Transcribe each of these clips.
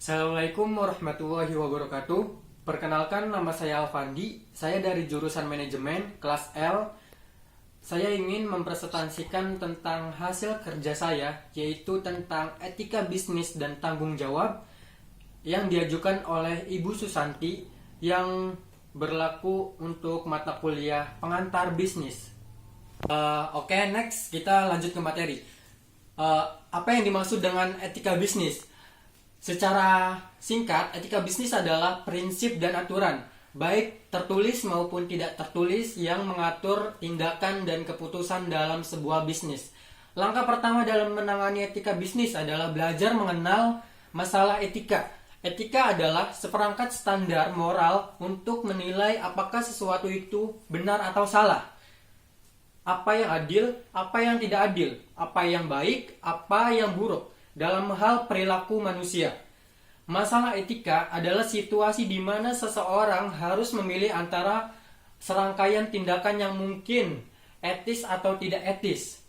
Assalamualaikum warahmatullahi wabarakatuh. Perkenalkan, nama saya Alfandi. Saya dari jurusan manajemen kelas L. Saya ingin mempresentasikan tentang hasil kerja saya, yaitu tentang etika bisnis dan tanggung jawab yang diajukan oleh Ibu Susanti yang berlaku untuk mata kuliah pengantar bisnis. Oke, next kita lanjut ke materi. Apa yang dimaksud dengan etika bisnis? Secara singkat, etika bisnis adalah prinsip dan aturan, baik tertulis maupun tidak tertulis, yang mengatur tindakan dan keputusan dalam sebuah bisnis. Langkah pertama dalam menangani etika bisnis adalah belajar mengenal masalah etika. Etika adalah seperangkat standar moral untuk menilai apakah sesuatu itu benar atau salah. Apa yang adil, apa yang tidak adil, apa yang baik, apa yang buruk dalam hal perilaku manusia. Masalah etika adalah situasi di mana seseorang harus memilih antara serangkaian tindakan yang mungkin etis atau tidak etis.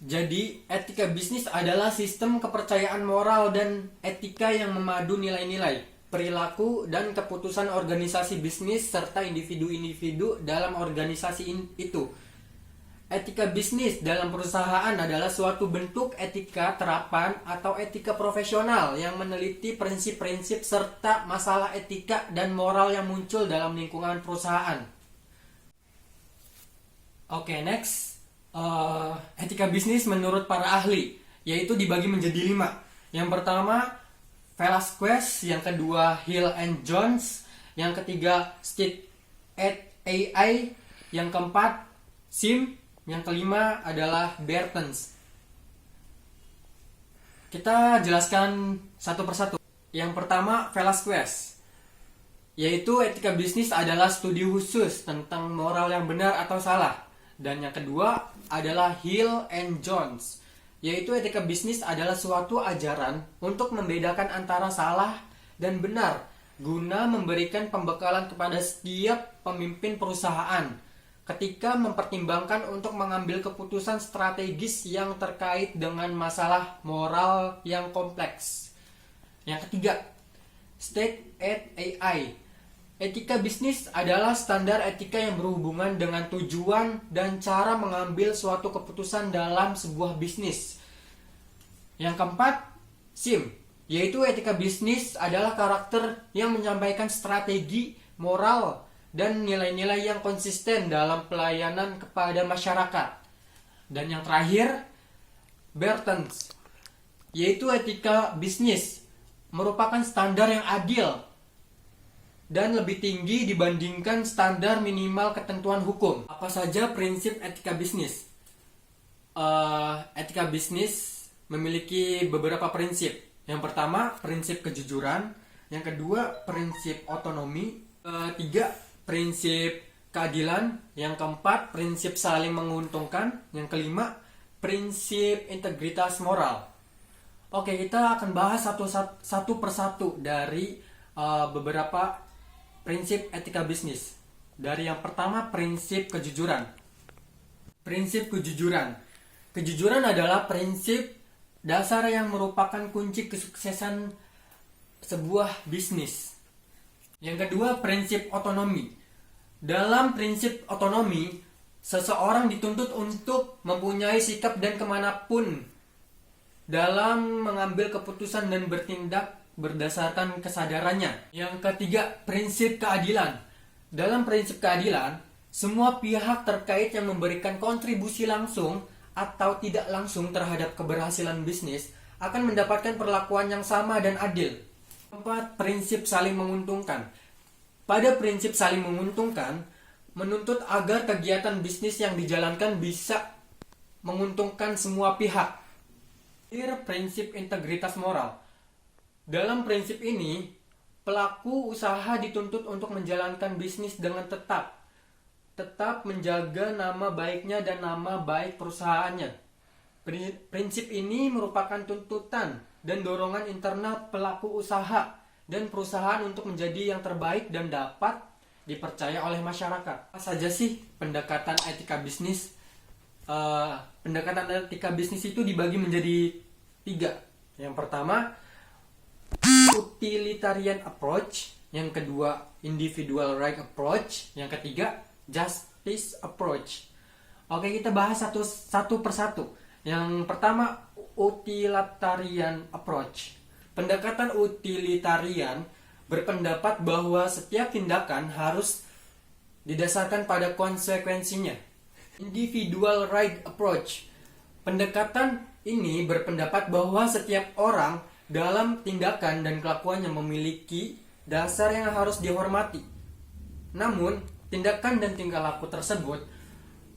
Jadi, etika bisnis adalah sistem kepercayaan moral dan etika yang memadu nilai-nilai, perilaku, dan keputusan organisasi bisnis serta individu-individu dalam organisasi itu. Etika bisnis dalam perusahaan adalah suatu bentuk etika terapan atau etika profesional yang meneliti prinsip-prinsip serta masalah etika dan moral yang muncul dalam lingkungan perusahaan. Oke, next. Etika bisnis menurut para ahli, yaitu dibagi menjadi 5. Yang pertama, Velasquez, yang kedua Hill and Jones, yang ketiga State et AI, yang keempat Sim, yang kelima adalah Bertens. Kita jelaskan satu persatu. Yang pertama, Velasquez, yaitu etika bisnis adalah studi khusus tentang moral yang benar atau salah. Dan yang kedua adalah Hill and Jones, yaitu etika bisnis adalah suatu ajaran untuk membedakan antara salah dan benar guna memberikan pembekalan kepada setiap pemimpin perusahaan ketika mempertimbangkan untuk mengambil keputusan strategis yang terkait dengan masalah moral yang kompleks. Yang ketiga, State et AI. Etika bisnis adalah standar etika yang berhubungan dengan tujuan dan cara mengambil suatu keputusan dalam sebuah bisnis. Yang keempat, SIM, yaitu etika bisnis adalah karakter yang menyampaikan strategi, moral, dan nilai-nilai yang konsisten dalam pelayanan kepada masyarakat. Dan yang terakhir, Bertens, yaitu etika bisnis merupakan standar yang adil dan lebih tinggi dibandingkan standar minimal ketentuan hukum. Apa saja prinsip etika bisnis? Etika bisnis memiliki beberapa prinsip. Yang pertama, prinsip kejujuran. Yang kedua, prinsip otonomi. Ketiga, prinsip keadilan. Yang keempat, prinsip saling menguntungkan. Yang kelima, prinsip integritas moral. Oke, kita akan bahas satu persatu dari beberapa prinsip etika bisnis. Dari yang pertama, prinsip kejujuran. Prinsip kejujuran. Kejujuran adalah prinsip dasar yang merupakan kunci kesuksesan sebuah bisnis. Yang kedua, prinsip otonomi. Dalam prinsip otonomi, seseorang dituntut untuk mempunyai sikap dan kemanapun dalam mengambil keputusan dan bertindak berdasarkan kesadarannya. Yang ketiga, prinsip keadilan. Dalam prinsip keadilan, semua pihak terkait yang memberikan kontribusi langsung atau tidak langsung terhadap keberhasilan bisnis akan mendapatkan perlakuan yang sama dan adil. Keempat, prinsip saling menguntungkan. Pada prinsip saling menguntungkan, menuntut agar kegiatan bisnis yang dijalankan bisa menguntungkan semua pihak. Prinsip integritas moral. Dalam prinsip ini, pelaku usaha dituntut untuk menjalankan bisnis dengan tetap menjaga nama baiknya dan nama baik perusahaannya. Prinsip ini merupakan tuntutan dan dorongan internal pelaku usaha dan perusahaan untuk menjadi yang terbaik dan dapat dipercaya oleh masyarakat. Apa saja sih pendekatan etika bisnis? Pendekatan etika bisnis itu dibagi menjadi 3. Yang pertama, utilitarian approach, yang kedua individual right approach, yang ketiga justice approach. Oke, kita bahas satu persatu. Yang pertama, utilitarian approach. Pendekatan utilitarian berpendapat bahwa setiap tindakan harus didasarkan pada konsekuensinya. Individual right approach. Pendekatan ini berpendapat bahwa setiap orang dalam tindakan dan kelakuannya memiliki dasar yang harus dihormati. Namun, tindakan dan tingkah laku tersebut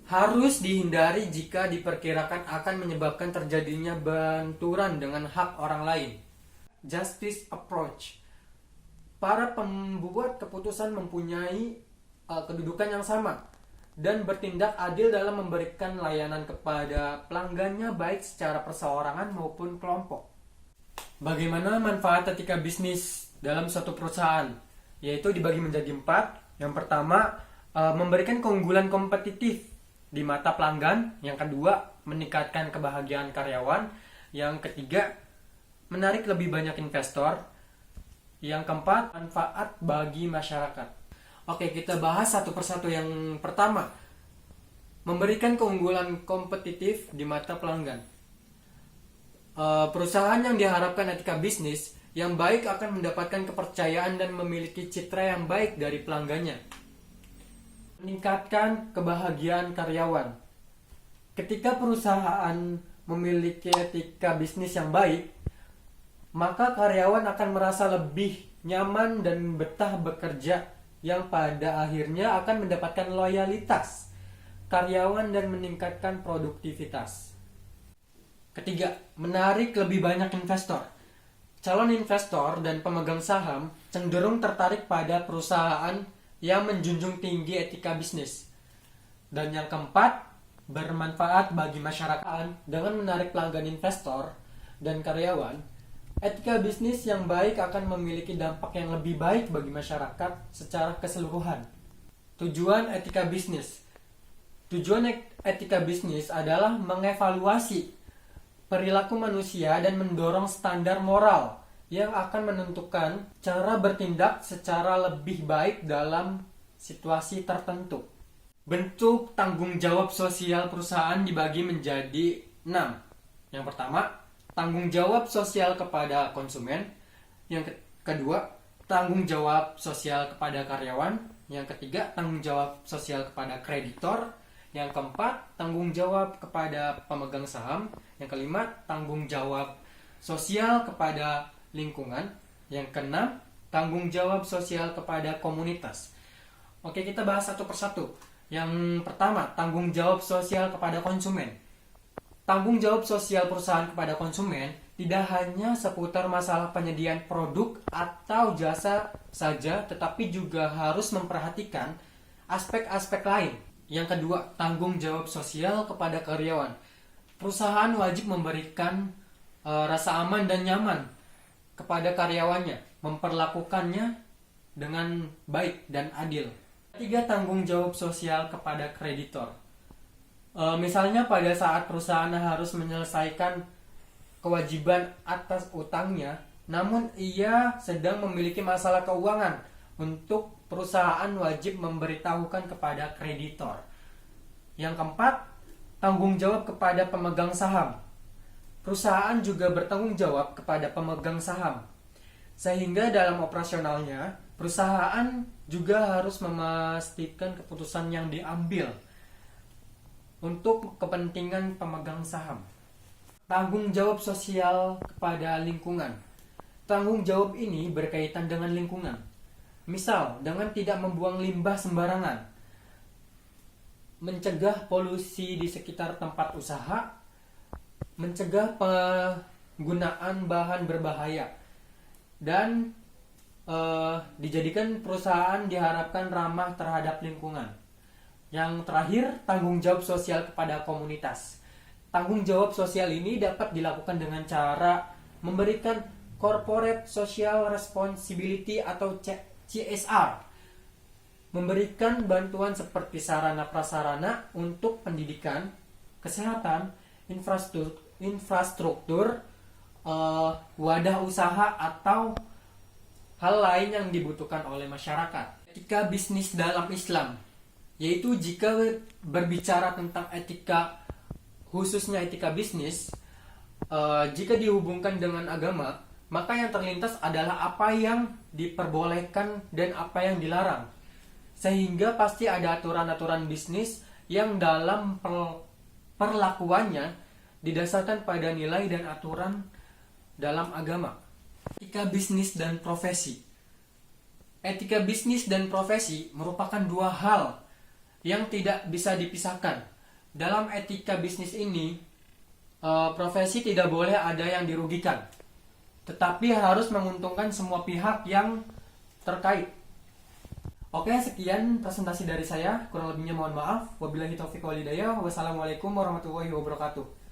harus dihindari jika diperkirakan akan menyebabkan terjadinya benturan dengan hak orang lain. Justice approach. Para pembuat keputusan mempunyai kedudukan yang sama dan bertindak adil dalam memberikan layanan kepada pelanggannya baik secara perseorangan maupun kelompok. Bagaimana manfaat etika bisnis dalam suatu perusahaan? Yaitu dibagi menjadi 4. Yang pertama, memberikan keunggulan kompetitif di mata pelanggan. Yang kedua, meningkatkan kebahagiaan karyawan. Yang ketiga, menarik lebih banyak investor. Yang keempat, manfaat bagi masyarakat. Oke, kita bahas satu persatu. Yang pertama, memberikan keunggulan kompetitif di mata pelanggan. Perusahaan yang diharapkan etika bisnis yang baik akan mendapatkan kepercayaan dan memiliki citra yang baik dari pelanggannya. Meningkatkan kebahagiaan karyawan. Ketika perusahaan memiliki etika bisnis yang baik, maka karyawan akan merasa lebih nyaman dan betah bekerja, yang pada akhirnya akan mendapatkan loyalitas karyawan dan meningkatkan produktivitas. Ketiga, menarik lebih banyak investor. Calon investor dan pemegang saham cenderung tertarik pada perusahaan yang menjunjung tinggi etika bisnis. Dan yang keempat, bermanfaat bagi masyarakat. Dengan menarik pelanggan investor dan karyawan, etika bisnis yang baik akan memiliki dampak yang lebih baik bagi masyarakat secara keseluruhan. Tujuan etika bisnis. Tujuan etika bisnis adalah mengevaluasi perilaku manusia dan mendorong standar moral yang akan menentukan cara bertindak secara lebih baik dalam situasi tertentu. Bentuk tanggung jawab sosial perusahaan dibagi menjadi 6. Yang pertama, tanggung jawab sosial kepada konsumen. Yang kedua, tanggung jawab sosial kepada karyawan. Yang ketiga, tanggung jawab sosial kepada kreditor. Yang keempat, tanggung jawab kepada pemegang saham. Yang kelima, tanggung jawab sosial kepada lingkungan. Yang keenam, tanggung jawab sosial kepada komunitas. Oke, kita bahas satu persatu. Yang pertama, tanggung jawab sosial kepada konsumen. Tanggung jawab sosial perusahaan kepada konsumen tidak hanya seputar masalah penyediaan produk atau jasa saja, tetapi juga harus memperhatikan aspek-aspek lain. Yang kedua, tanggung jawab sosial kepada karyawan. Perusahaan wajib memberikan rasa aman dan nyaman kepada karyawannya, memperlakukannya dengan baik dan adil. Ketiga, tanggung jawab sosial kepada kreditor. Misalnya pada saat perusahaan harus menyelesaikan kewajiban atas utangnya, namun ia sedang memiliki masalah keuangan, untuk perusahaan wajib memberitahukan kepada kreditor. Yang keempat, tanggung jawab kepada pemegang saham. Perusahaan juga bertanggung jawab kepada pemegang saham, sehingga dalam operasionalnya, perusahaan juga harus memastikan keputusan yang diambil untuk kepentingan pemegang saham. Tanggung jawab sosial kepada lingkungan. Tanggung jawab ini berkaitan dengan lingkungan. Misal, dengan tidak membuang limbah sembarangan, mencegah polusi di sekitar tempat usaha, mencegah penggunaan bahan berbahaya, dan dijadikan perusahaan diharapkan ramah terhadap lingkungan. Yang terakhir, tanggung jawab sosial kepada komunitas. Tanggung jawab sosial ini dapat dilakukan dengan cara memberikan corporate social responsibility atau CSR, memberikan bantuan seperti sarana prasarana untuk pendidikan, kesehatan, infrastruktur, wadah usaha atau hal lain yang dibutuhkan oleh masyarakat. Etika bisnis dalam Islam, yaitu jika berbicara tentang etika, khususnya etika bisnis, jika dihubungkan dengan agama, maka yang terlintas adalah apa yang diperbolehkan dan apa yang dilarang. Sehingga pasti ada aturan-aturan bisnis yang dalam perlakuannya didasarkan pada nilai dan aturan dalam agama. Etika bisnis dan profesi. Etika bisnis dan profesi merupakan dua hal yang tidak bisa dipisahkan. Dalam etika bisnis ini, profesi tidak boleh ada yang dirugikan, tetapi harus menguntungkan semua pihak yang terkait. Oke, sekian presentasi dari saya. Kurang lebihnya mohon maaf. Wabillahi taufiq wal hidayah. Wassalamualaikum warahmatullahi wabarakatuh.